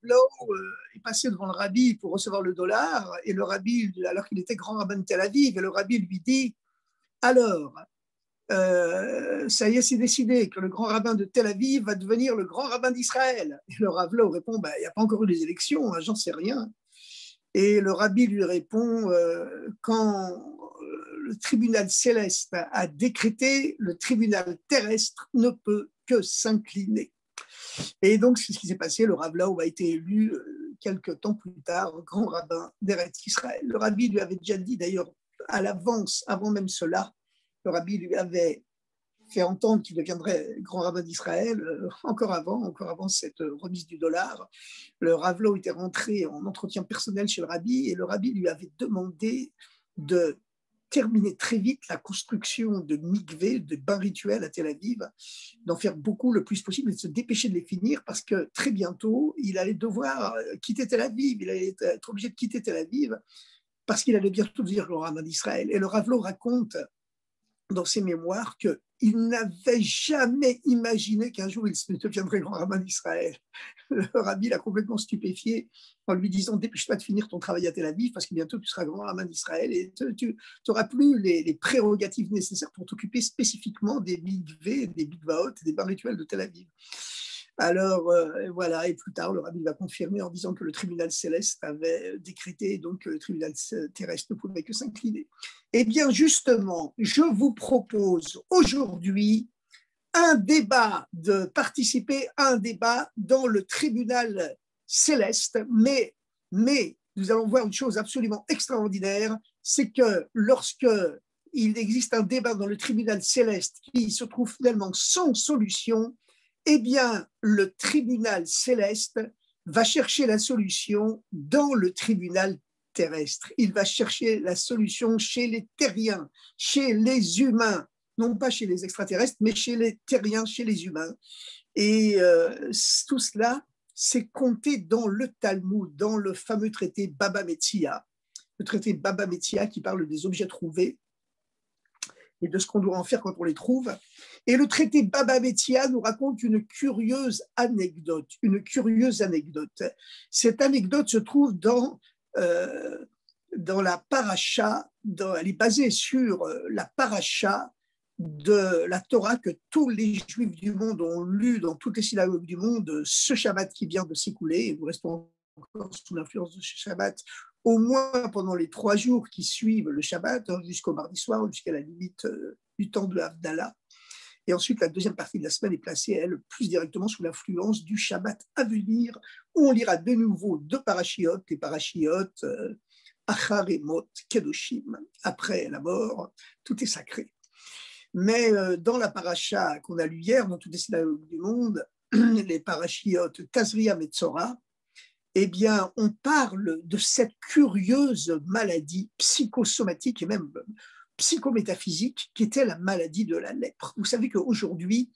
Blow est passé devant le rabbi pour recevoir le dollar, et le rabbi, alors qu'il était grand rabbin de Tel Aviv, et le rabbi lui dit, alors, ça y est, c'est décidé que le grand rabbin de Tel Aviv va devenir le grand rabbin d'Israël. Et le Rav Low répond, il n'y a pas encore eu les élections, hein, j'en sais rien. Et le rabbi lui répond, quand le tribunal céleste a décrété, le tribunal terrestre ne peut que s'incliner. Et donc, c'est ce qui s'est passé. Le Rav Laou a été élu quelques temps plus tard grand rabbin d'Eretz Israël. Le rabbi lui avait déjà dit, d'ailleurs, à l'avance, avant même cela, le rabbi lui avait fait entendre qu'il deviendrait grand rabbin d'Israël, encore avant cette remise du dollar. Le Rav Laou était rentré en entretien personnel chez le rabbi, et le rabbi lui avait demandé de terminer très vite la construction de mikvé, de bains rituels à Tel Aviv, d'en faire beaucoup le plus possible et de se dépêcher de les finir, parce que très bientôt, il allait devoir quitter Tel Aviv, il allait être obligé de quitter Tel Aviv, parce qu'il allait bientôt devenir le rabbin d'Israël. Et le Rav Laou raconte dans ses mémoires qu'il n'avait jamais imaginé qu'un jour il deviendrait grand rabbin d'Israël. Le rabbi l'a complètement stupéfié en lui disant, dépêche-toi de finir ton travail à Tel Aviv, parce que bientôt tu seras grand rabbin d'Israël et tu n'auras plus les prérogatives nécessaires pour t'occuper spécifiquement des mikvé, des mikvaot, des bains rituels de Tel Aviv. Alors voilà, et plus tard, le rabbi va confirmer en disant que le tribunal céleste avait décrété, donc le tribunal terrestre ne pouvait que s'incliner. Eh bien, justement, je vous propose aujourd'hui de participer à un débat dans le tribunal céleste, mais nous allons voir une chose absolument extraordinaire, c'est que lorsque il existe un débat dans le tribunal céleste qui se trouve finalement sans solution, eh bien, le tribunal céleste va chercher la solution dans le tribunal terrestre. Il va chercher la solution chez les terriens, chez les humains, non pas chez les extraterrestres, mais chez les terriens, chez les humains. Et tout cela, c'est compté dans le Talmud, dans le fameux traité Baba Metzia, le traité Baba Metzia qui parle des objets trouvés et de ce qu'on doit en faire quand on les trouve. Et le traité Baba Metzia nous raconte une curieuse anecdote. Cette anecdote se trouve dans la paracha, elle est basée sur la paracha de la Torah que tous les Juifs du monde ont lu dans toutes les synagogues du monde ce Shabbat qui vient de s'écouler, et nous restons encore sous l'influence de ce Shabbat, au moins pendant les 3 jours qui suivent le Shabbat, jusqu'au mardi soir, jusqu'à la limite du temps de Havdalah. Et ensuite, la deuxième partie de la semaine est placée, elle, plus directement sous l'influence du Shabbat à venir, où on lira de nouveau 2 parachiotes, les parachiotes Achar et Mot, Kedoshim, après la mort, tout est sacré. Mais dans la paracha qu'on a lue hier, dans toutes les synagogues du monde, les parachiotes Tazria et Tzora, eh bien, on parle de cette curieuse maladie psychosomatique et même psychométaphysique qui était la maladie de la lèpre. Vous savez qu'aujourd'hui,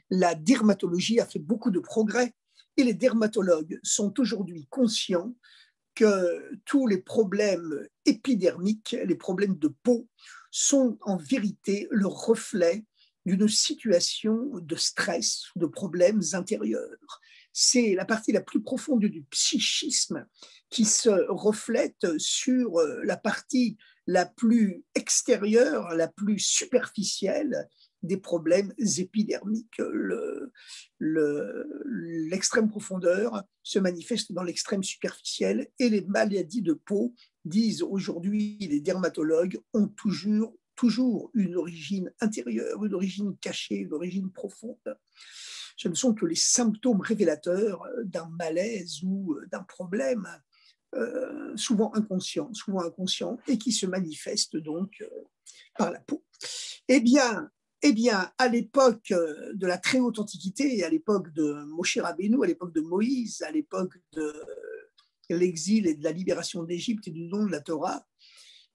la dermatologie a fait beaucoup de progrès et les dermatologues sont aujourd'hui conscients que tous les problèmes épidermiques, les problèmes de peau, sont en vérité le reflet d'une situation de stress, de problèmes intérieurs. C'est la partie la plus profonde du psychisme qui se reflète sur la partie la plus extérieure, la plus superficielle des problèmes épidermiques. L'extrême profondeur se manifeste dans l'extrême superficiel et les maladies de peau, disent aujourd'hui les dermatologues, ont toujours toujours une origine intérieure, une origine cachée, une origine profonde. Ce ne sont que les symptômes révélateurs d'un malaise ou d'un problème souvent inconscient, et qui se manifeste donc par la peau. Eh bien, à l'époque de la très haute antiquité, à l'époque de Moshe Rabbeinu, à l'époque de Moïse, à l'époque de l'exil et de la libération d'Égypte et du don de la Torah,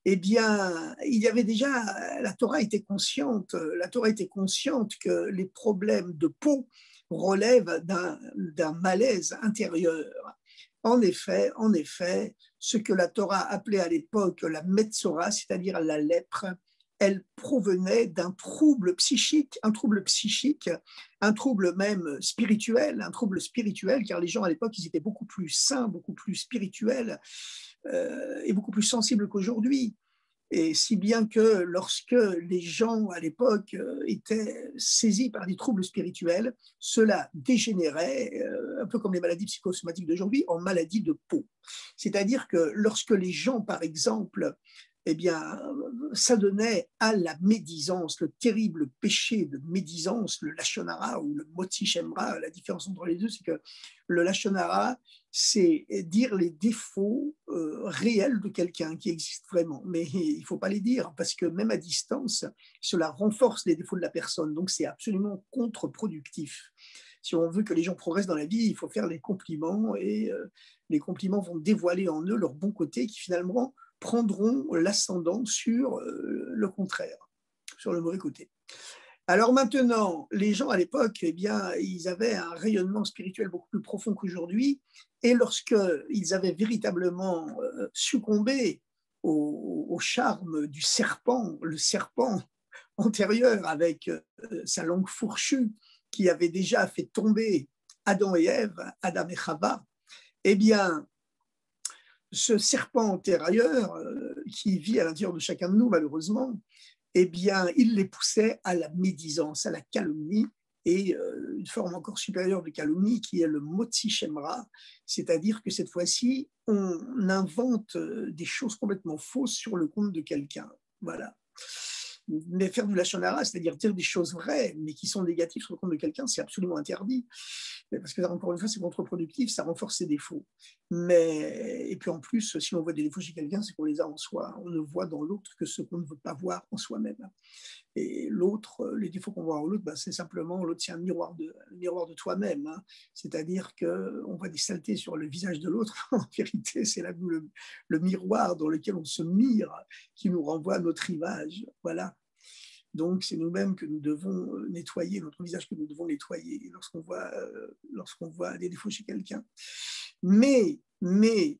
eh bien, il y avait déjà, la Torah était consciente que les problèmes de peau relèvent d'un malaise intérieur. En effet, ce que la Torah appelait à l'époque la Metzora, c'est-à-dire la lèpre, elle provenait d'un trouble psychique, un trouble même spirituel, car les gens à l'époque, ils étaient beaucoup plus sains, beaucoup plus spirituels et beaucoup plus sensibles qu'aujourd'hui. Et si bien que lorsque les gens à l'époque étaient saisis par des troubles spirituels, cela dégénérait, un peu comme les maladies psychosomatiques d'aujourd'hui, en maladies de peau. C'est-à-dire que lorsque les gens, par exemple, eh bien, s'adonnaient à la médisance, le terrible péché de médisance, le lashon hara ou le motzi shem ra. La différence entre les deux, c'est que le lashon hara, c'est dire les défauts réels de quelqu'un qui existe vraiment. Mais il ne faut pas les dire, parce que même à distance, cela renforce les défauts de la personne. Donc c'est absolument contre-productif. Si on veut que les gens progressent dans la vie, il faut faire les compliments, et les compliments vont dévoiler en eux leur bon côté, qui finalement prendront l'ascendant sur le contraire, sur le mauvais côté. Alors maintenant, les gens à l'époque, eh bien, ils avaient un rayonnement spirituel beaucoup plus profond qu'aujourd'hui, et lorsqu'ils avaient véritablement succombé au charme du serpent, le serpent antérieur avec sa langue fourchue, qui avait déjà fait tomber Adam et Ève, Adam et Chava, eh bien, ce serpent antérieur qui vit à l'intérieur de chacun de nous, malheureusement, eh bien, il les poussait à la médisance, à la calomnie, et une forme encore supérieure de calomnie qui est le motzi shem ra, c'est-à-dire que cette fois-ci, on invente des choses complètement fausses sur le compte de quelqu'un. Voilà. Mais faire du lashon hara, c'est-à-dire dire des choses vraies, mais qui sont négatives sur le compte de quelqu'un, c'est absolument interdit. Parce que, encore une fois, c'est contre-productif, ça renforce ses défauts. Et puis en plus, si on voit des défauts chez quelqu'un, c'est qu'on les a en soi. On ne voit dans l'autre que ce qu'on ne veut pas voir en soi-même. Et l'autre, les défauts qu'on voit en l'autre, c'est simplement, l'autre, c'est un miroir de toi-même. C'est-à-dire qu'on voit des saletés sur le visage de l'autre. En vérité, c'est le miroir dans lequel on se mire qui nous renvoie à notre image. Voilà. Donc, c'est nous-mêmes que nous devons nettoyer, notre visage que nous devons nettoyer lorsqu'on voit des défauts chez quelqu'un. Mais il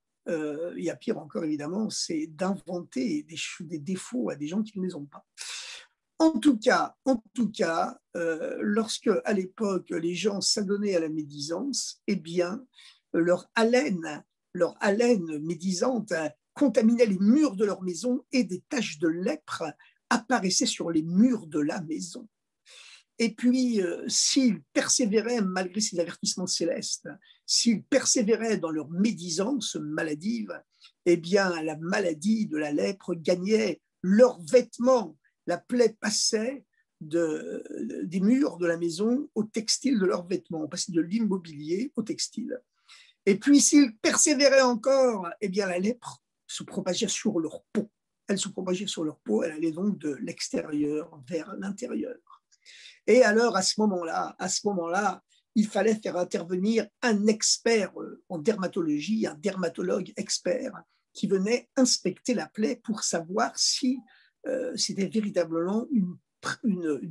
y a pire encore, évidemment, c'est d'inventer des défauts à des gens qui ne les ont pas. En tout cas, lorsque, à l'époque, les gens s'adonnaient à la médisance, eh bien, leur haleine médisante contaminait les murs de leur maison, et des taches de lèpre apparaissaient sur les murs de la maison. Et puis, s'ils persévéraient malgré ces avertissements célestes, s'ils persévéraient dans leur médisance maladive, eh bien, la maladie de la lèpre gagnait leurs vêtements. La plaie passait des murs de la maison au textile de leurs vêtements. On passait de l'immobilier au textile. Et puis, s'ils persévéraient encore, eh bien, la lèpre se propageait sur leur peau. Elle se propageait sur leur peau, elle allait donc de l'extérieur vers l'intérieur. Et alors, à ce moment-là, il fallait faire intervenir un expert en dermatologie, un dermatologue expert, qui venait inspecter la plaie pour savoir si c'était véritablement une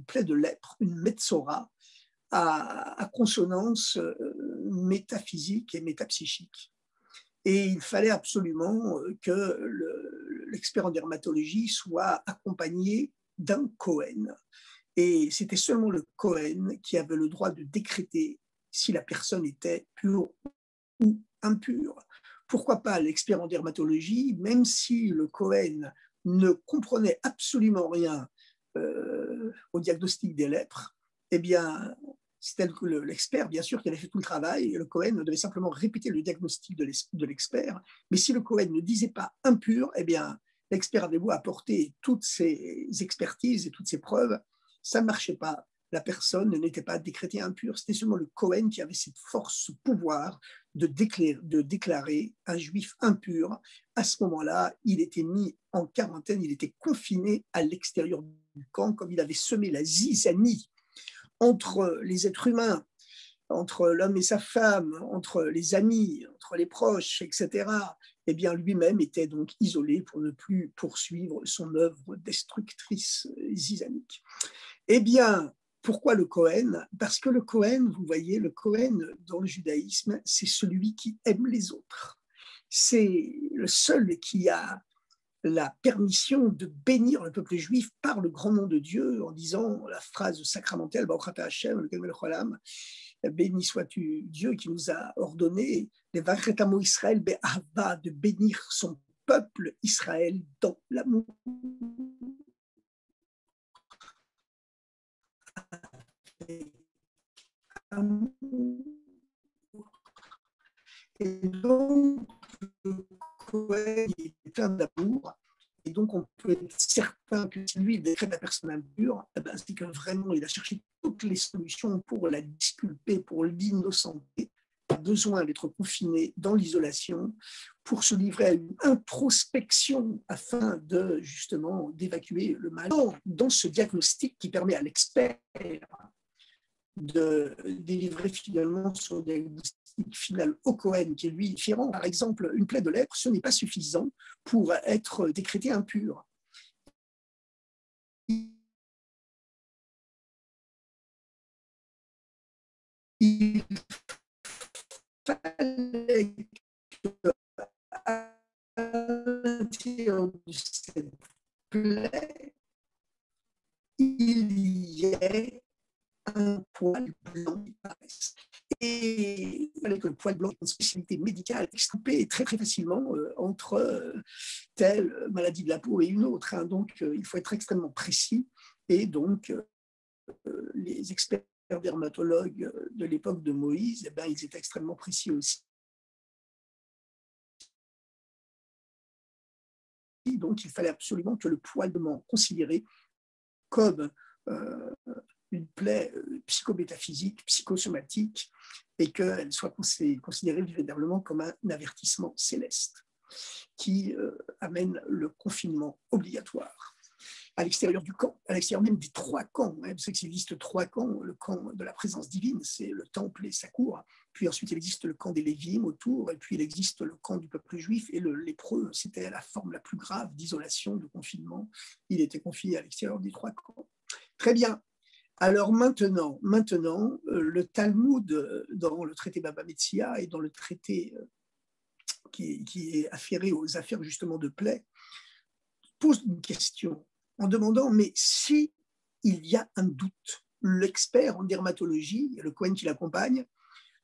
plaie de lèpre, une metzora, à consonance métaphysique et métapsychique. Et il fallait absolument que l'expert en dermatologie soit accompagné d'un Kohen. Et c'était seulement le Kohen qui avait le droit de décréter si la personne était pure ou impure. Pourquoi pas l'expert en dermatologie, même si le Kohen ne comprenait absolument rien au diagnostic des lèpres, eh bien, c'était l'expert, bien sûr, qui avait fait tout le travail, et le Kohen devait simplement répéter le diagnostic de l'expert. Mais si le Kohen ne disait pas impur, eh bien, l'expert avait beau apporter toutes ses expertises et toutes ses preuves, ça ne marchait pas. La personne n'était pas décrétée impure. C'était seulement le Cohen qui avait cette force, ce pouvoir de déclarer un juif impur. À ce moment-là, il était mis en quarantaine, il était confiné à l'extérieur du camp, comme il avait semé la zizanie entre les êtres humains, entre l'homme et sa femme, entre les amis, entre les proches, etc. Eh bien, lui-même était donc isolé pour ne plus poursuivre son œuvre destructrice zizanique. Eh bien, pourquoi le Cohen? Parce que le Cohen, vous voyez, le Cohen dans le judaïsme, c'est celui qui aime les autres. C'est le seul qui a la permission de bénir le peuple juif par le grand nom de Dieu en disant la phrase sacramentelle béni sois-tu Dieu qui nous a ordonné Israël de bénir son peuple Israël dans l'amour. Et donc, le Cohen est plein d'amour. Et donc, on peut être certain que si lui, il décrète la personne impure, eh ben, c'est que vraiment, il a cherché toutes les solutions pour la disculper, pour l'innocenter. Il a besoin d'être confiné dans l'isolation pour se livrer à une introspection afin de, justement, d'évacuer le mal. Dans ce diagnostic qui permet à l'expert de délivrer finalement son diagnostic final au Cohen, qui est lui différent. Par exemple, une plaie de lèpre, ce n'est pas suffisant pour être décrété impur. Il fallait qu'à l'intérieur de cette plaie, il y ait un poil blanc qui paraisse. Et il fallait que le poil blanc ait une spécialité médicale extirpée très très facilement entre telle maladie de la peau et une autre. Hein. Donc, il faut être extrêmement précis. Et donc, les experts dermatologues de l'époque de Moïse, eh ben, ils étaient extrêmement précis aussi. Donc, il fallait absolument que le poil blanc considéré comme une plaie psychométaphysique, psychosomatique, et qu'elle soit considérée véritablement comme un avertissement céleste qui amène le confinement obligatoire à l'extérieur du camp, à l'extérieur même des 3 camps. Hein. Vous savez qu'il existe 3 camps. Le camp de la présence divine, c'est le temple et sa cour. Puis ensuite, il existe le camp des Lévim autour, et puis il existe le camp du peuple juif. Et le lépreux, c'était la forme la plus grave d'isolation, de confinement. Il était confiné à l'extérieur des 3 camps. Très bien. Alors maintenant le Talmud, dans le traité Baba Metzia et dans le traité qui est afféré aux affaires justement de plaie, pose une question en demandant, mais si il y a un doute, l'expert en dermatologie et le Cohen qui l'accompagne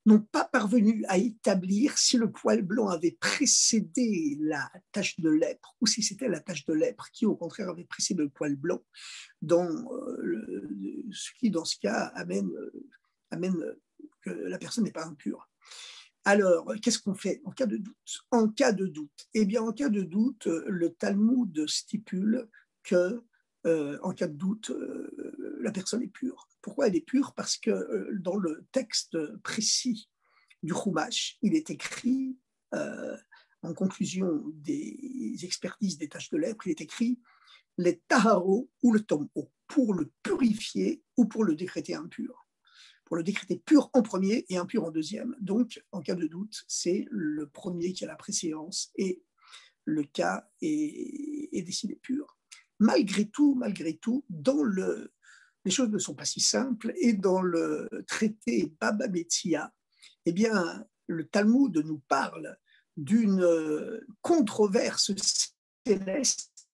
n'ont pas parvenu à établir si le poil blanc avait précédé la tache de lèpre ou si c'était la tache de lèpre qui, au contraire, avait précédé le poil blanc, ce qui, dans ce cas, amène que la personne n'est pas impure. Alors, qu'est-ce qu'on fait en cas de doute? En cas de doute, eh bien, en cas de doute, le Talmud stipule que, en cas de doute, la personne est pure. Pourquoi elle est pure? Parce que dans le texte précis du Chumash, il est écrit, en conclusion des expertises des taches de lèpre, il est écrit les taharo ou le tom'o, pour le purifier ou pour le décréter impur. Pour le décréter pur en premier et impur en deuxième. Donc, en cas de doute, c'est le premier qui a la préséance et le cas est décidé pur. Malgré tout, dans les choses ne sont pas si simples et dans le traité Baba Metzia, eh bien, le Talmud nous parle d'une controverse céleste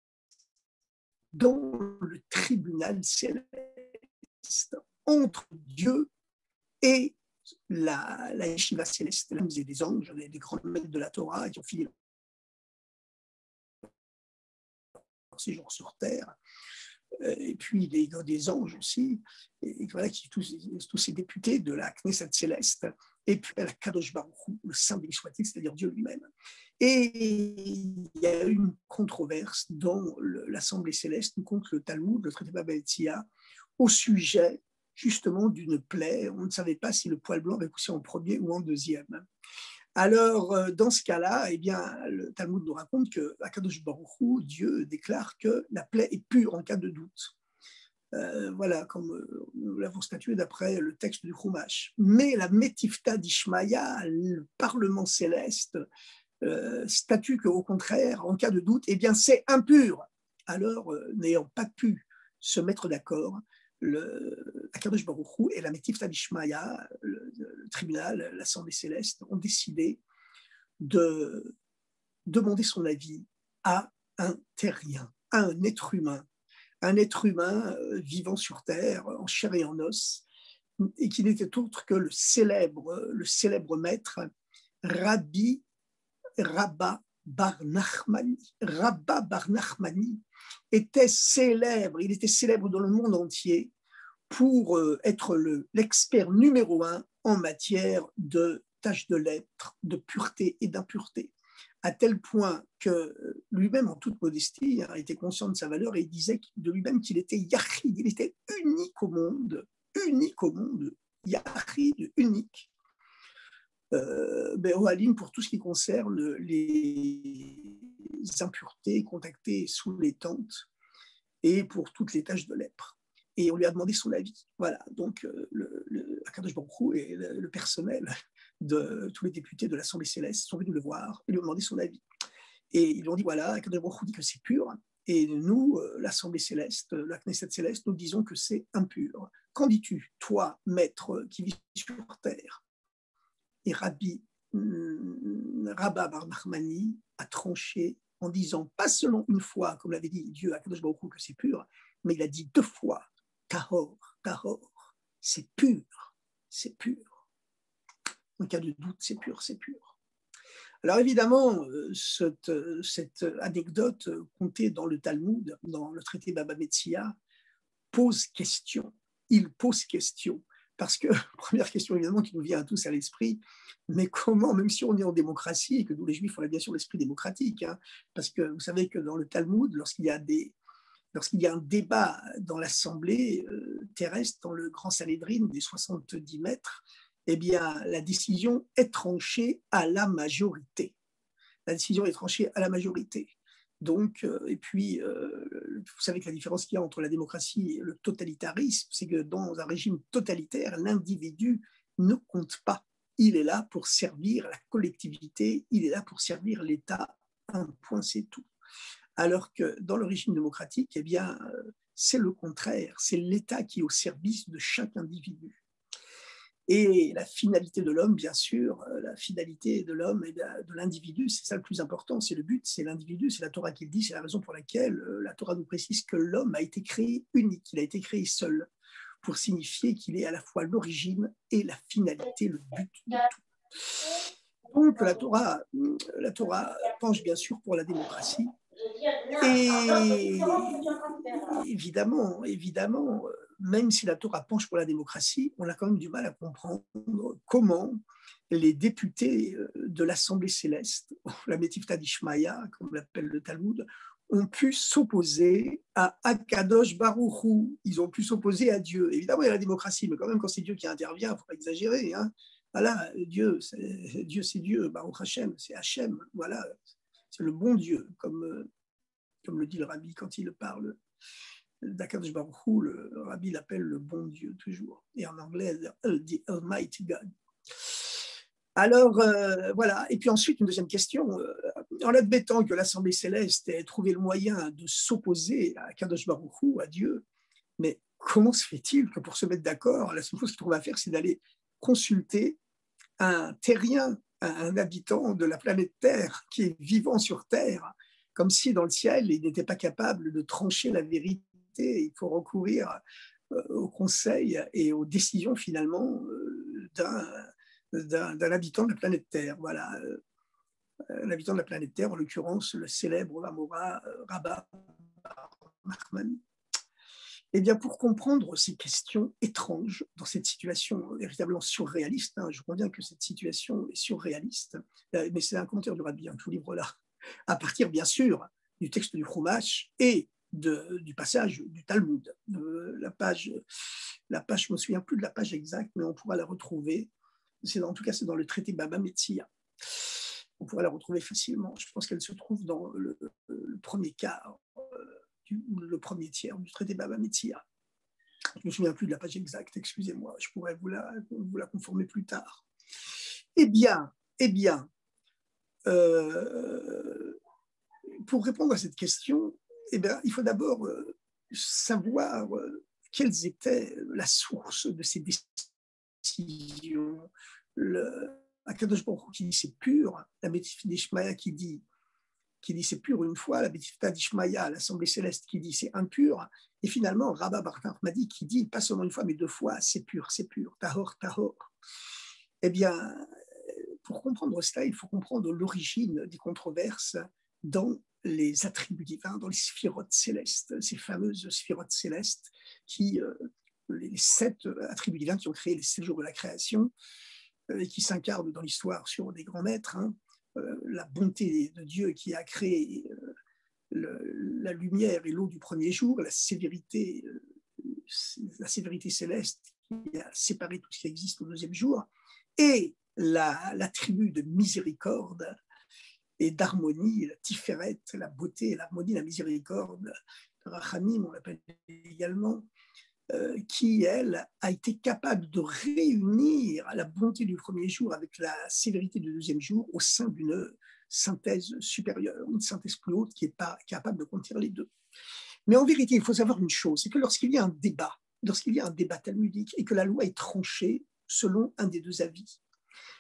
dans le tribunal céleste entre Dieu et la yeshiva céleste. Là, vous avez des anges, des grands maîtres de la Torah qui ont fini leur séjour sur terre, et puis des anges aussi, et voilà, tous ces députés de la Knesset céleste, et puis la Kadosh Baruch Hu, le Saint béni soit-il, c'est-à-dire Dieu lui-même. Et il y a eu une controverse dans l'Assemblée céleste contre le Talmud, le traité Baba Metzia, au sujet justement d'une plaie. On ne savait pas si le poil blanc avait poussé en premier ou en deuxième. Alors, dans ce cas-là, eh bien, le Talmud nous raconte que Akadosh Baruch Hu, Dieu, déclare que la plaie est pure en cas de doute. Voilà, comme nous l'avons statué d'après le texte du Chumash. Mais la Metifta d'Ishmaïa, le Parlement céleste, statue qu'au contraire, en cas de doute, eh bien, c'est impur. Alors, n'ayant pas pu se mettre d'accord, Akadosh Baruch Hu et la Metifta d'Ishmaïa, le tribunal, l'Assemblée céleste, ont décidé de demander son avis à un terrien, à un être humain vivant sur Terre, en chair et en os, et qui n'était autre que le célèbre maître Rabba Bar Nachmani. Rabba Bar Nachmani était célèbre, il était célèbre dans le monde entier pour être l'expert numéro un en matière de tâches de lèpre, de pureté et d'impureté, à tel point que lui-même, en toute modestie, était conscient de sa valeur et il disait de lui-même qu'il était yachid, il était unique au monde, yachid, unique. Pour tout ce qui concerne les impuretés contactées sous les tentes et pour toutes les tâches de lèpre. Et on lui a demandé son avis. Voilà, donc Akadosh Baruch Hu et le personnel de tous les députés de l'Assemblée céleste sont venus le voir et lui ont demandé son avis. Et ils lui ont dit, voilà, Akadosh Baruch Hu dit que c'est pur, et nous, l'Assemblée céleste, la Knesset céleste, nous disons que c'est impur. Qu'en dis-tu, toi, maître qui vis sur terre? Et Rabba Bar Nachmani a tranché en disant, pas seulement une fois, comme l'avait dit Dieu à Akadosh Baruch Hu, que c'est pur, mais il a dit 2 fois, tahor, c'est pur, c'est pur. En cas de doute, c'est pur, c'est pur. Alors évidemment, cette anecdote contée dans le Talmud, dans le traité Baba Metzia, pose question. Il pose question. Parce que, première question évidemment qui nous vient à tous à l'esprit, mais comment, même si on est en démocratie, et que nous les Juifs, on a bien sûr l'esprit démocratique, parce que vous savez que dans le Talmud, lorsqu'il y a un débat dans l'Assemblée terrestre, dans le Grand Sanhédrin des 70 mètres, eh bien, la décision est tranchée à la majorité. La décision est tranchée à la majorité. Donc, et puis, vous savez que la différence qu'il y a entre la démocratie et le totalitarisme, c'est que dans un régime totalitaire, l'individu ne compte pas. Il est là pour servir la collectivité, il est là pour servir l'État. Un point, c'est tout. Alors que dans le régime démocratique, eh bien, c'est le contraire. C'est l'État qui est au service de chaque individu. Et la finalité de l'homme, bien sûr, la finalité de l'homme et de l'individu, c'est ça le plus important, c'est le but, c'est l'individu, c'est la Torah qui le dit, c'est la raison pour laquelle la Torah nous précise que l'homme a été créé unique, il a été créé seul, pour signifier qu'il est à la fois l'origine et la finalité, le but de tout. Donc la Torah penche bien sûr pour la démocratie. Et évidemment, même si la Torah penche pour la démocratie, on a quand même du mal à comprendre comment les députés de l'Assemblée céleste, la Metifta d'Ishmaïa, comme l'appelle le Talmud, ont pu s'opposer à Akadosh Baruch Hu. Ils ont pu s'opposer à Dieu. Évidemment, il y a la démocratie, mais quand même, quand c'est Dieu qui intervient, il ne faut pas exagérer. Voilà, Dieu, c'est Dieu, Baruch Hashem, c'est Hashem. Voilà, c'est le bon Dieu, comme le dit le rabbi quand il parle d'Akadosh Baruch Hu, le rabbi l'appelle le bon Dieu toujours. Et en anglais, the Almighty God. Alors, voilà. Et puis ensuite, une deuxième question. En admettant que l'Assemblée céleste ait trouvé le moyen de s'opposer à Akadosh Baruch Hu, à Dieu, mais comment se fait-il que pour se mettre d'accord, la seule chose qu'ils trouvent à faire, c'est d'aller consulter un terrien, un habitant de la planète Terre qui est vivant sur Terre, comme si dans le ciel, il n'était pas capable de trancher la vérité. Il faut recourir au conseil et aux décisions finalement d'un habitant de la planète Terre. Voilà, l'habitant de la planète Terre, en l'occurrence le célèbre Rabba Nachman. Eh bien, pour comprendre ces questions étranges dans cette situation véritablement surréaliste, hein, je crois bien que cette situation est surréaliste, mais c'est un commentaire du Rabbi, hein, tout livre-là, à partir bien sûr du texte du Chumash et du passage du Talmud. Je ne me souviens plus de la page exacte, mais on pourra la retrouver. En tout cas, c'est dans le traité Baba Metzia. On pourra la retrouver facilement. Je pense qu'elle se trouve dans le premier quart, le premier tiers du traité Baba Metzia. Je ne me souviens plus de la page exacte, excusez-moi, je pourrais vous la conformer plus tard. Eh bien, pour répondre à cette question, eh bien, il faut d'abord savoir quelles étaient la source de ces décisions. Akadosh Baruch Hu qui dit c'est pur, la Bétifta d'Ishmaïa qui dit c'est pur une fois, la Bétifta d'Ishmaïa, l'Assemblée céleste qui dit c'est impur, et finalement Rabba Bar Ahmadi qui dit pas seulement une fois mais deux fois c'est pur, tahor, tahor. Eh bien, pour comprendre cela, il faut comprendre l'origine des controverses dans les attributs divins, dans les sphirotes célestes, ces fameuses sphirotes célestes les 7 attributs divins qui ont créé les 7 jours de la création, et qui s'incarnent dans l'histoire sur des grands maîtres, hein, la bonté de Dieu qui a créé la lumière et l'eau du premier jour, la sévérité céleste qui a séparé tout ce qui existe au deuxième jour, et l'attribut de miséricorde et d'harmonie, la tiferet, la beauté, l'harmonie, la miséricorde, Rachamim, on l'appelle également, qui, elle, a été capable de réunir la bonté du premier jour avec la sévérité du deuxième jour au sein d'une synthèse supérieure, une synthèse plus haute qui est pas capable de contenir les deux. Mais en vérité, il faut savoir une chose, c'est que lorsqu'il y a un débat talmudique et que la loi est tranchée selon un des deux avis,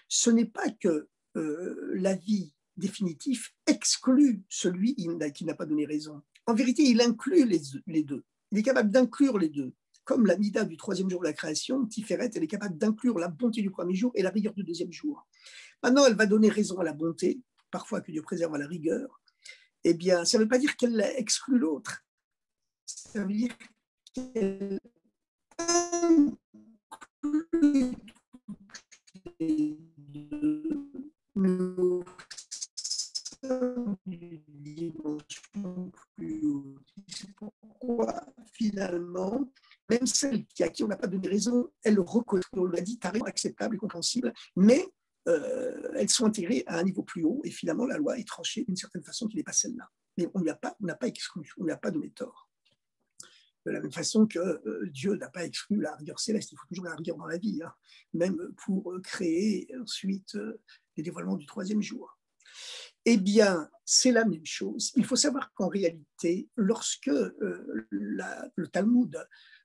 ce n'est pas que l'avis définitif exclut celui qui n'a pas donné raison. En vérité, il inclut les deux. Il est capable d'inclure les deux. Comme la Mida du troisième jour de la création, Tiferet, elle est capable d'inclure la bonté du premier jour et la rigueur du deuxième jour. Maintenant, elle va donner raison à la bonté, parfois que Dieu préserve à la rigueur. Eh bien, ça ne veut pas dire qu'elle exclut l'autre. Ça veut dire qu'elle inclut les deux. Nous sommes d'une dimension plus haute. C'est pourquoi, finalement, même celle à qui on n'a pas donné raison, elle reconnaît, on l'a dit, carrément acceptable et compréhensible, mais elles sont intégrées à un niveau plus haut, et finalement, la loi est tranchée d'une certaine façon qui n'est pas celle-là. Mais on n'a pas exclu, on n'a pas donné tort. De la même façon que Dieu n'a pas exclu la rigueur céleste, il faut toujours la rigueur dans la vie, hein, même pour créer ensuite les dévoilements du troisième jour. Eh bien, c'est la même chose. Il faut savoir qu'en réalité, lorsque le Talmud,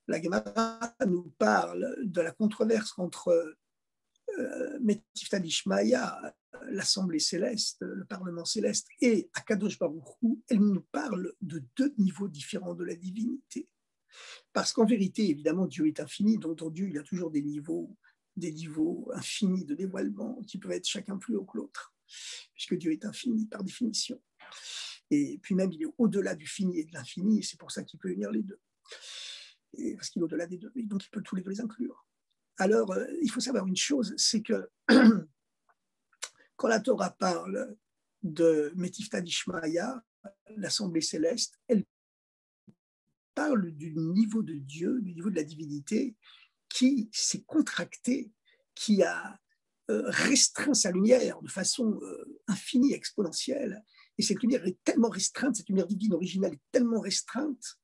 la Gemara nous parle de la controverse entre Métifta d'Ishmaïa, l'Assemblée céleste, le Parlement céleste, et Akadosh Baruch Hu, elle nous parle de deux niveaux différents de la divinité. Parce qu'en vérité, évidemment, Dieu est infini, donc en Dieu, il y a toujours des niveaux infinis de dévoilement qui peuvent être chacun plus haut que l'autre, puisque Dieu est infini par définition. Et puis même, il est au-delà du fini et de l'infini, et c'est pour ça qu'il peut unir les deux. Et parce qu'il est au-delà des deux, et donc il peut tous les deux les inclure. Alors, il faut savoir une chose, c'est que quand la Torah parle de Métifta d'Ishmaïa, l'Assemblée céleste, elle parle du niveau de Dieu, du niveau de la divinité, qui s'est contracté, qui a restreint sa lumière de façon infinie, exponentielle. Et cette lumière est tellement restreinte, cette lumière divine originale est tellement restreinte,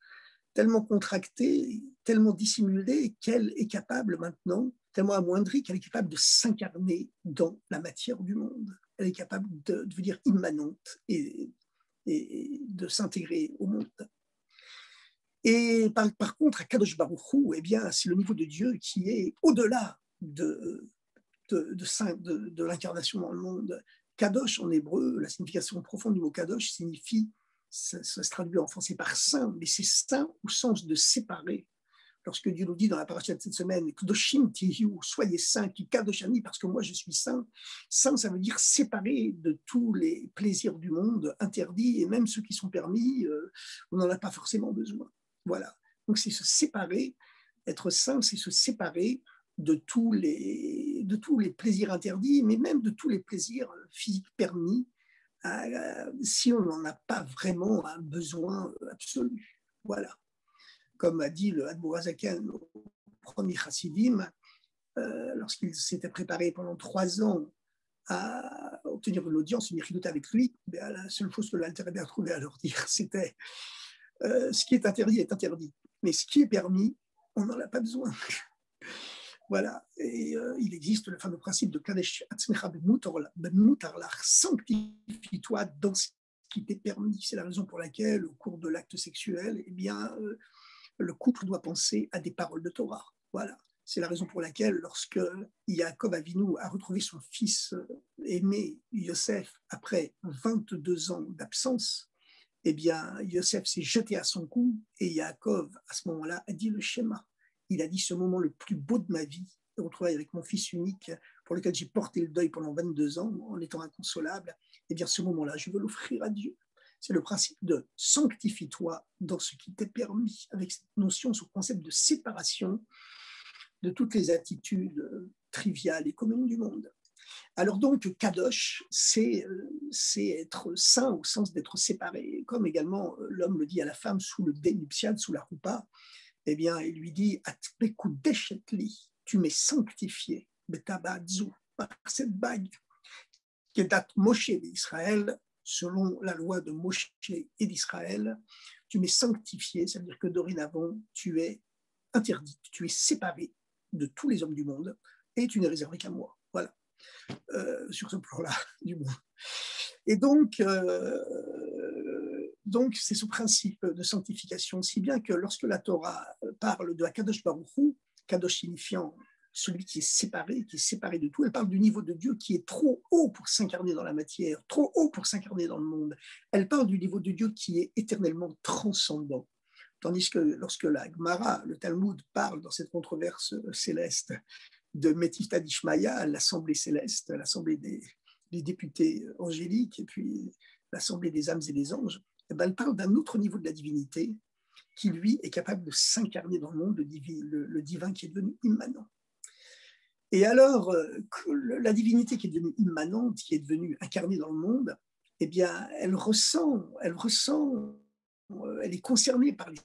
tellement contractée, tellement dissimulée qu'elle est capable maintenant, tellement amoindrie, qu'elle est capable de s'incarner dans la matière du monde. Elle est capable de devenir immanente et de s'intégrer au monde. Et par contre, à Kadosh Baruch Hu, eh bien, c'est le niveau de Dieu qui est au-delà de l'incarnation dans le monde. Kadosh en hébreu, la signification profonde du mot Kadosh signifie, ça se traduit en français par saint, mais c'est saint au sens de séparer. Lorsque Dieu nous dit dans la paracha de cette semaine, Kedoshim tihiu, soyez saints, qui kadoshani, parce que moi je suis saint. Saint, ça veut dire séparé de tous les plaisirs du monde, interdits, et même ceux qui sont permis, on n'en a pas forcément besoin. Voilà. Donc c'est se séparer, être saint, c'est se séparer de tous les plaisirs interdits, mais même de tous les plaisirs physiques permis, si on n'en a pas vraiment un besoin absolu. Voilà. Comme a dit le Admour Hazaken au premier Chassidim, lorsqu'il s'était préparé pendant 3 ans à obtenir une audience, une écriture avec lui, la seule chose que l'Alter Rebbe a trouvé à leur dire, c'était ce qui est interdit, mais ce qui est permis, on n'en a pas besoin. Voilà, et il existe le fameux principe de Kadesh Atzmecha Bemutarlach, sanctifie-toi dans ce qui t'est permis. C'est la raison pour laquelle, au cours de l'acte sexuel, eh bien, le couple doit penser à des paroles de Torah. Voilà. C'est la raison pour laquelle, lorsque Yaakov Avinu a retrouvé son fils aimé, Yosef, après 22 ans d'absence, eh bien, Yosef s'est jeté à son cou et Yaakov, à ce moment-là, a dit le schéma. Il a dit ce moment le plus beau de ma vie, de retrouver avec mon fils unique, pour lequel j'ai porté le deuil pendant 22 ans, en étant inconsolable, eh bien, ce moment-là, je veux l'offrir à Dieu. C'est le principe de sanctifie-toi dans ce qui t'est permis, avec cette notion, ce concept de séparation de toutes les attitudes triviales et communes du monde. Alors donc, Kadosh, c'est être saint au sens d'être séparé, comme également l'homme le dit à la femme sous le dé nuptial, sous la roupa, eh bien, il lui dit, tu m'es sanctifié, par cette bague, qui est date Moshe d'Israël, selon la loi de Moshe et d'Israël, tu m'es sanctifié, ça veut dire que dorénavant, tu es interdit, tu es séparé de tous les hommes du monde et tu n'es réservé qu'à moi. Voilà, sur ce plan-là du monde. Et donc c'est ce principe de sanctification, si bien que lorsque la Torah parle de Akadosh Baruch Hu, Kadosh signifiant celui qui est séparé de tout, elle parle du niveau de Dieu qui est trop haut pour s'incarner dans la matière, trop haut pour s'incarner dans le monde. Elle parle du niveau de Dieu qui est éternellement transcendant. Tandis que lorsque la Gemara, le Talmud, parle dans cette controverse céleste de Metifta d'Ishmaïa, l'assemblée céleste, l'assemblée des députés angéliques, et puis l'assemblée des âmes et des anges, eh ben, elle parle d'un autre niveau de la divinité qui, lui, est capable de s'incarner dans le monde, le divin qui est devenu immanent. Et alors, la divinité qui est devenue immanente, qui est devenue incarnée dans le monde, eh bien, elle est concernée par les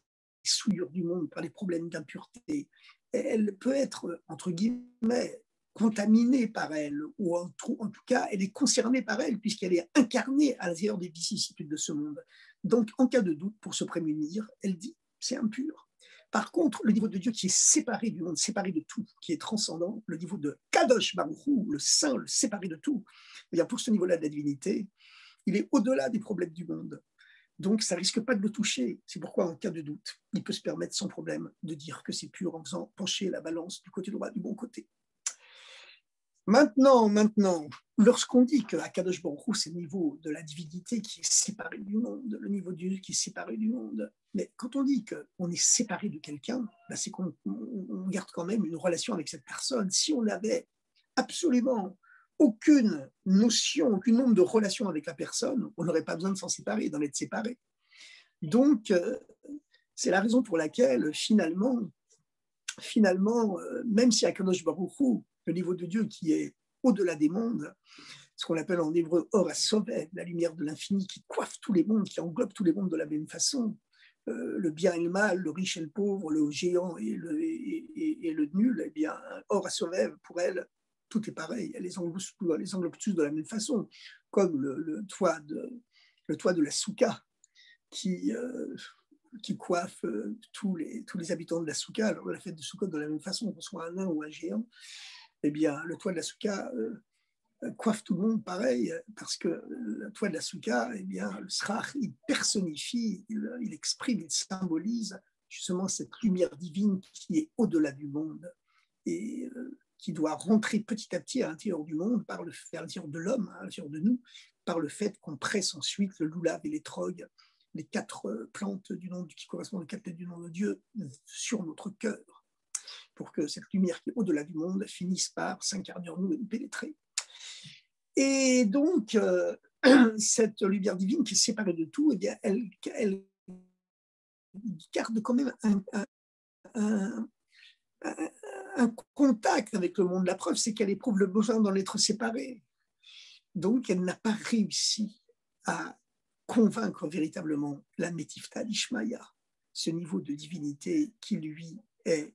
souillures du monde, par les problèmes d'impureté. Elle peut être, entre guillemets, contaminée par elle, ou en tout cas, elle est concernée par elle, puisqu'elle est incarnée à l'intérieur des vicissitudes de ce monde. Donc, en cas de doute, pour se prémunir, elle dit, c'est impur. Par contre, le niveau de Dieu qui est séparé du monde, séparé de tout, qui est transcendant, le niveau de Kadosh Baruch Hu, le saint, le séparé de tout, eh bien, pour ce niveau-là de la divinité, il est au-delà des problèmes du monde. Donc, ça ne risque pas de le toucher. C'est pourquoi, en cas de doute, il peut se permettre sans problème de dire que c'est pur en faisant pencher la balance du côté droit, du bon côté. Maintenant, lorsqu'on dit que Akadosh Baruch Hu, c'est le niveau de la divinité qui est séparé du monde, le niveau de Dieu qui est séparé du monde, mais quand on dit qu'on est séparé de quelqu'un, ben c'est qu'on garde quand même une relation avec cette personne. Si on n'avait absolument aucune notion, aucune nombre de relation avec la personne, on n'aurait pas besoin de s'en séparer, d'en être séparé. Donc, c'est la raison pour laquelle, finalement, même si Akadosh Baruch Hu, le niveau de Dieu qui est au-delà des mondes, ce qu'on appelle en hébreu Or HaSovev, la lumière de l'infini qui coiffe tous les mondes, qui englobe tous les mondes de la même façon, le bien et le mal, le riche et le pauvre, le géant et le nul, eh bien, Or HaSovev, pour elle, tout est pareil, elle les englobe tous de la même façon, comme le toit de la soukha qui coiffe tous les habitants de la soukha. Alors, la fête de Sukkot, de la même façon, qu'on soit un nain ou un géant, eh bien, le toit de la soukha coiffe tout le monde pareil, parce que le toit de la soukha, eh bien, le srach, il personnifie, il exprime, il symbolise justement cette lumière divine qui est au-delà du monde et qui doit rentrer petit à petit à l'intérieur du monde, à l'intérieur de l'homme, à l'intérieur de nous, par le fait qu'on presse ensuite le loulav et l'étrog, les 4 plantes du nom qui correspondent aux 4 lettres du nom de Dieu, sur notre cœur, pour que cette lumière qui est au-delà du monde finisse par s'incarner en nous et nous pénétrer. Et donc, cette lumière divine qui est séparée de tout, eh bien, elle garde quand même un, un contact avec le monde. La preuve, c'est qu'elle éprouve le besoin d'en être séparée. Donc, elle n'a pas réussi à convaincre véritablement la Métifta d'Ishmaïa, ce niveau de divinité qui lui est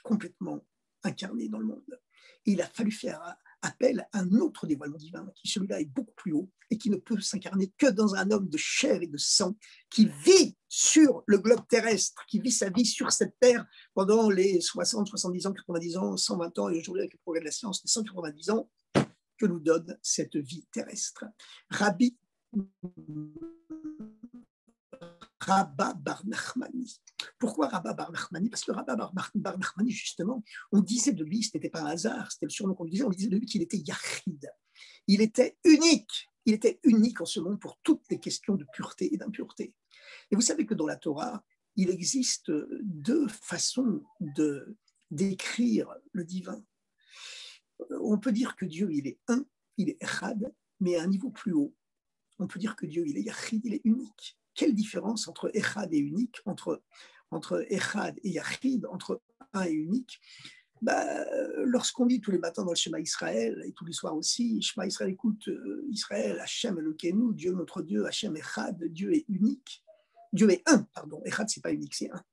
complètement incarné dans le monde. Et il a fallu faire appel à un autre dévoilement divin, qui celui-là est beaucoup plus haut et qui ne peut s'incarner que dans un homme de chair et de sang, qui vit sur le globe terrestre, qui vit sa vie sur cette terre pendant les 60, 70 ans, 90 ans, 120 ans, et aujourd'hui avec le progrès de la science, les 190 ans que nous donne cette vie terrestre. Rabbi Rabba bar Nachmani. Pourquoi Rabba bar Nachmani? Parce que Rabba bar Nachmani, justement, on disait de lui, ce n'était pas un hasard, c'était le surnom qu'on disait, on disait de lui qu'il était Yachid. Il était unique en ce monde pour toutes les questions de pureté et d'impureté. Et vous savez que dans la Torah, il existe deux façons d'écrire le divin. On peut dire que Dieu, il est un, il est Echad, mais à un niveau plus haut. On peut dire que Dieu, il est Yachid, il est unique. Quelle différence entre Echad et unique, entre Echad et Yachid, entre un et unique? Lorsqu'on dit tous les matins dans le Shema Israël, et tous les soirs aussi, Shema Israël, écoute, Israël, Hachem Elokeinu, Dieu notre Dieu, Hachem Echad, Dieu est unique. Dieu est un, pardon. Echad, c'est pas unique, c'est un.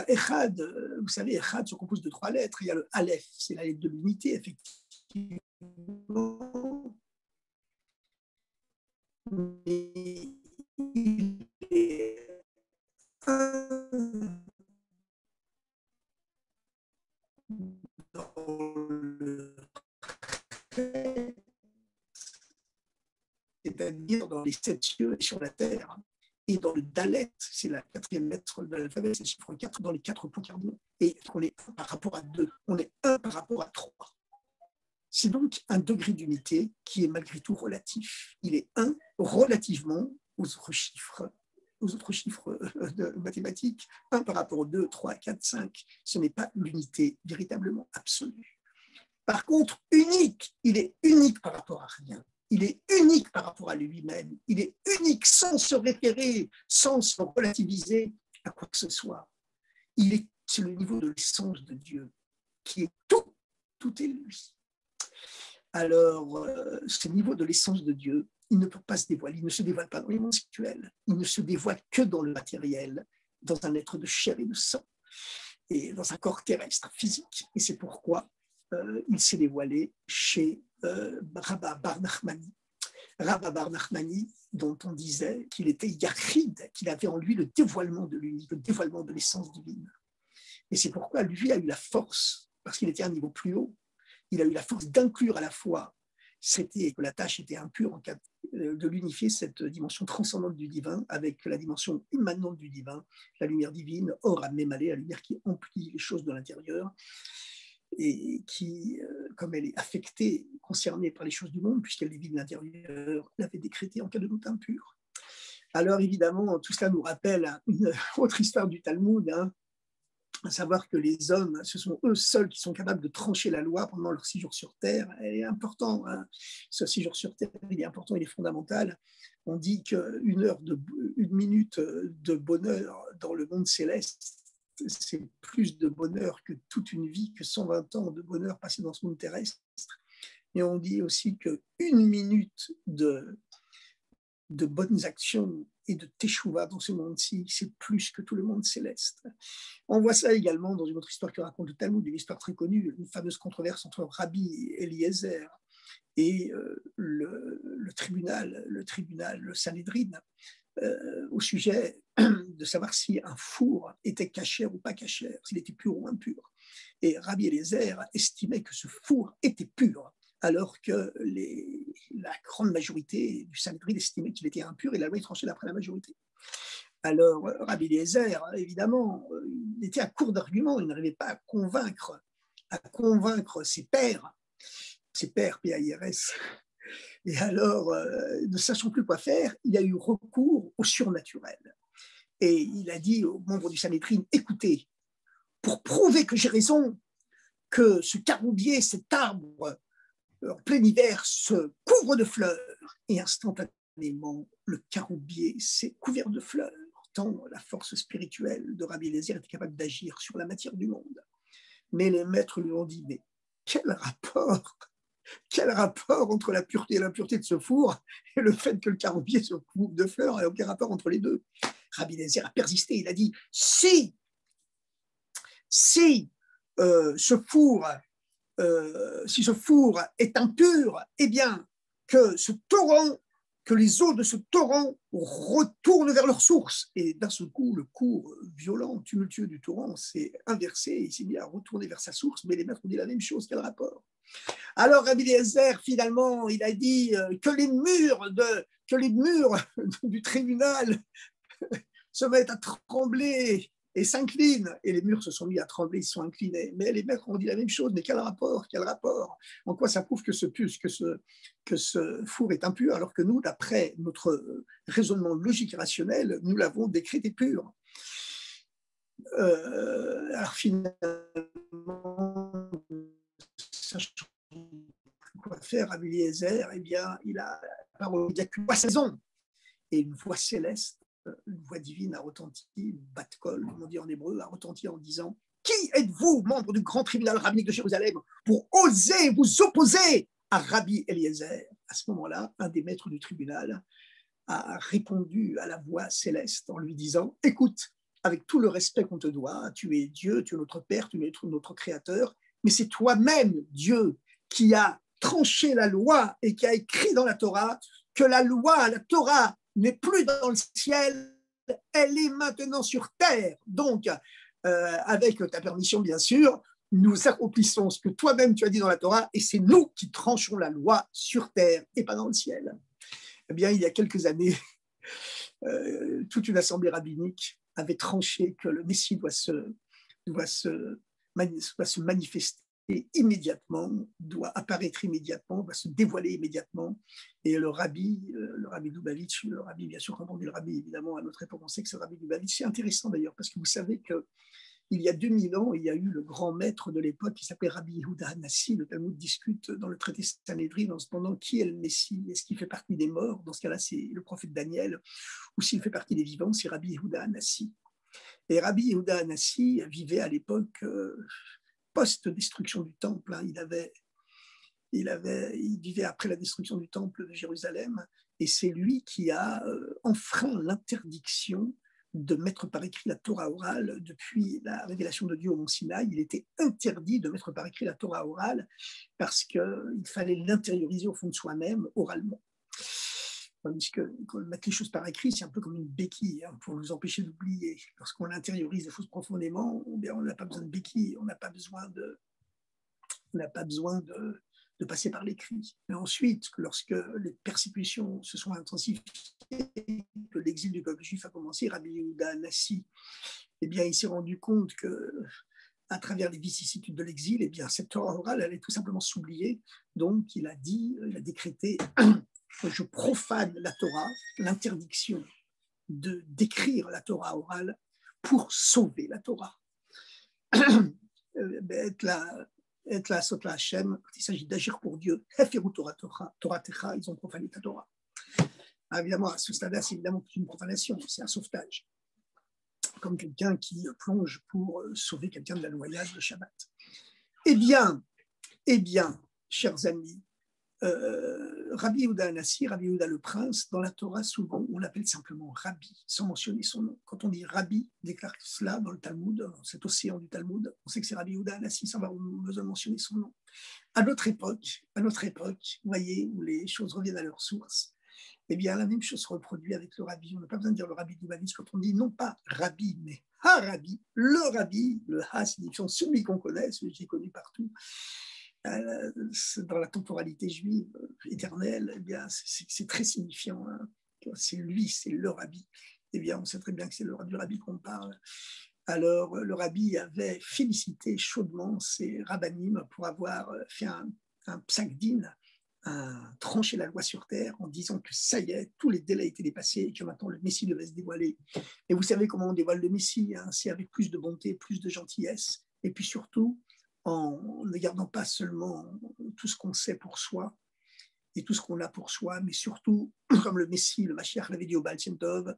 Echad, vous savez, Echad se compose de 3 lettres. Il y a le Aleph, c'est la lettre de l'unité, effectivement. Mais il est un dans le trait, c'est-à-dire dans les 7 cieux et sur la terre. Et dans le Dalet, c'est la 4e lettre de l'alphabet, c'est le chiffre 4 dans les 4 points cardinaux. Et on est 1 par rapport à 2, on est 1 par rapport à 3. C'est donc un degré d'unité qui est malgré tout relatif. Il est 1 relativement aux autres chiffres de mathématiques, 1 par rapport aux 2, 3, 4, 5. Ce n'est pas l'unité véritablement absolue. Par contre, unique, il est unique par rapport à rien. Il est unique par rapport à lui-même. Il est unique sans se référer, sans se relativiser à quoi que ce soit. C'est le niveau de l'essence de Dieu, qui est tout. Tout est lui. Alors, ce niveau de l'essence de Dieu, il ne peut pas se dévoiler. Il ne se dévoile pas dans les mondes spirituels. Il ne se dévoile que dans le matériel, dans un être de chair et de sang, et dans un corps terrestre, physique. Et c'est pourquoi il s'est dévoilé chez Rabba bar Nachmani. Rabba bar Nachmani, dont on disait qu'il était Yachid, qu'il avait en lui le dévoilement de lui, le dévoilement de l'essence divine. Et c'est pourquoi lui a eu la force, parce qu'il était à un niveau plus haut, il a eu la force d'inclure à la fois, que la tâche était impure, de l'unifier cette dimension transcendante du divin avec la dimension immanente du divin, la lumière divine, or à Mémalé, la lumière qui emplit les choses de l'intérieur, et qui, comme elle est affectée, concernée par les choses du monde, puisqu'elle les vit de l'intérieur, l'avait décrétée en cas de doute impur. Alors évidemment, tout cela nous rappelle une autre histoire du Talmud, à savoir que les hommes, ce sont eux seuls qui sont capables de trancher la loi pendant leur séjour sur Terre. Elle est important, ce séjour sur Terre, il est important, il est fondamental. On dit une minute de bonheur dans le monde céleste, c'est plus de bonheur que toute une vie, que 120 ans de bonheur passé dans ce monde terrestre. Et on dit aussi qu'une minute de bonnes actions et de teshuva dans ce monde-ci, c'est plus que tout le monde céleste. On voit ça également dans une autre histoire que raconte le Talmud, une histoire très connue, une fameuse controverse entre Rabbi Eliezer et le tribunal, le Sanhédrin, au sujet de savoir si un four était cachère ou pas cachère, s'il était pur ou impur. Et Rabbi Eliezer estimait que ce four était pur, alors que la grande majorité du Sanhédrin estimait qu'il était impur et la loi est tranchée d'après la majorité. Alors, Rabbi Eliezer, évidemment, il était à court d'arguments, il n'arrivait pas à convaincre ses pairs, P-A-I-R-S. Et alors, ne sachant plus quoi faire, il a eu recours au surnaturel. Et il a dit aux membres du Sanhédrin, écoutez, pour prouver que j'ai raison, que ce caroubier, cet arbre, en plein hiver, se couvre de fleurs. Et instantanément, le caroubier s'est couvert de fleurs. pourtant la force spirituelle de Rabbi Eliezer était capable d'agir sur la matière du monde. Mais les maîtres lui ont dit, mais quel rapport entre la pureté et l'impureté de ce four et le fait que le caroubier se couvre de fleurs, il n'y a aucun rapport entre les deux. Rabbi Eliezer a persisté, il a dit, si ce four est impur, eh bien, que les eaux de ce torrent retournent vers leur source. Et d'un seul coup, le cours violent, tumultueux du torrent s'est inversé, il s'est mis à retourner vers sa source, mais les maîtres ont dit la même chose, quel rapport? Alors Rabbi Eliezer, finalement, il a dit que les murs du tribunal se mettent à trembler et s'inclinent. Et les murs se sont mis à trembler, ils se sont inclinés. Mais les maîtres ont dit la même chose. Mais quel rapport? En quoi ça prouve que ce four est impur, alors que nous, d'après notre raisonnement logique et rationnel, nous l'avons décrété pur. Alors finalement, sachant quoi faire, Rabbi Eliezer, eh bien, il a qu'une voix saison et une voix céleste, une voix divine a retenti, bat kol, comme on dit en hébreu, a retenti en disant: qui êtes-vous, membre du grand tribunal rabbinique de Jérusalem, pour oser vous opposer à Rabbi Eliezer? À ce moment-là, un des maîtres du tribunal a répondu à la voix céleste en lui disant: écoute, avec tout le respect qu'on te doit, tu es Dieu, tu es notre Père, tu es notre Créateur, mais c'est toi-même, Dieu, qui a tranché la loi et qui a écrit dans la Torah que la Torah n'est plus dans le ciel, elle est maintenant sur terre. Donc, avec ta permission, bien sûr, nous accomplissons ce que toi-même tu as dit dans la Torah, et c'est nous qui tranchons la loi sur terre et pas dans le ciel. Eh bien, il y a quelques années, toute une assemblée rabbinique avait tranché que le Messie doit se manifester immédiatement, doit apparaître immédiatement, doit se dévoiler immédiatement. Et le rabbi Lubavitch, le rabbi, bien sûr, quand on dit le rabbi, évidemment, à notre époque, on sait que c'est le rabbi Lubavitch. C'est intéressant d'ailleurs, parce que vous savez qu'il y a 2000 ans, il y a eu le grand maître de l'époque qui s'appelait Rabbi Yehuda Hanassi. Le Talmud discute dans le traité Sanhédrin en se demandant qui est le Messie. Est-ce qu'il fait partie des morts? Dans ce cas-là, c'est le prophète Daniel. Ou s'il fait partie des vivants, c'est Rabbi Yehuda Hanassi. Et Rabbi Yehuda Hanassi vivait à l'époque post-destruction du temple. Il vivait après la destruction du temple de Jérusalem, et c'est lui qui a enfreint l'interdiction de mettre par écrit la Torah orale. Depuis la révélation de Dieu au mont Sinaï, il était interdit de mettre par écrit la Torah orale parce qu'il fallait l'intérioriser au fond de soi-même oralement. Tandis que mettre les choses par écrit, c'est un peu comme une béquille pour nous empêcher d'oublier. Lorsqu'on intériorise les choses profondément, on n'a pas besoin de béquille, on n'a pas besoin de passer par l'écrit. Mais ensuite, lorsque les persécutions se sont intensifiées, que l'exil du peuple juif a commencé, Rabbi Yehuda Hanassi, eh bien, il s'est rendu compte que à travers les vicissitudes de l'exil, eh bien, cette Torah orale allait tout simplement s'oublier. Donc, il a décrété je profane la Torah, l'interdiction d'écrire la Torah orale pour sauver la Torah. Il s'agit d'agir pour Dieu. Ils ont profané ta Torah. Évidemment, à ce stade-là, c'est évidemment une profanation, c'est un sauvetage. Comme quelqu'un qui plonge pour sauver quelqu'un de la noyade de Shabbat. Eh bien, chers amis, Rabbi Yehuda Hanassi, Rabbi Yehuda le prince, dans la Torah, souvent, on l'appelle simplement Rabbi, sans mentionner son nom. Quand on dit Rabbi, déclare cela dans le Talmud, dans cet océan du Talmud, on sait que c'est Rabbi Yehuda Hanassi, sans avoir besoin de mentionner son nom. À notre époque, vous voyez, où les choses reviennent à leur source, eh bien, la même chose se reproduit avec le Rabbi. On n'a pas besoin de dire le Rabbi Lubavitch quand on dit non pas Rabbi, mais Ha-Rabbi, le Rabbi, le Ha signifiant celui qu'on connaît, celui qui est connu partout. Dans la temporalité juive éternelle, eh bien, c'est très signifiant. Hein. C'est lui, c'est le Rabbi. Eh bien, on sait très bien que c'est du Rabbi qu'on parle. Alors, le Rabbi avait félicité chaudement ses rabbinim pour avoir fait un psak-din, trancher la loi sur terre en disant que ça y est, tous les délais étaient dépassés et que maintenant le Messie devait se dévoiler. Et vous savez comment on dévoile le Messie, hein, c'est avec plus de bonté, plus de gentillesse, et puis surtout, en ne gardant pas seulement tout ce qu'on sait pour soi et tout ce qu'on a pour soi, mais surtout, comme le Messie, le Mashiach l'avait dit au Baal Shem Tov,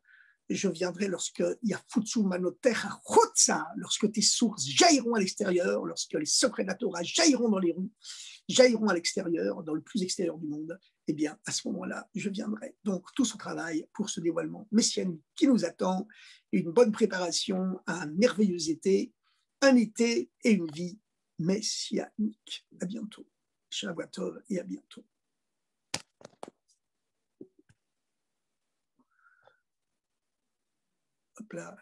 je viendrai lorsque Yafutsu Manotecha Chotsa, lorsque tes sources jailliront à l'extérieur, lorsque les secrets de la Torah jailliront dans les rues, jailliront à l'extérieur, dans le plus extérieur du monde, eh bien, à ce moment-là, je viendrai. Donc, tout ce travail pour ce dévoilement messianique qui nous attend, une bonne préparation à un merveilleux été, un été et une vie messianique. À bientôt. Shabbat Tov et à bientôt. Hop là.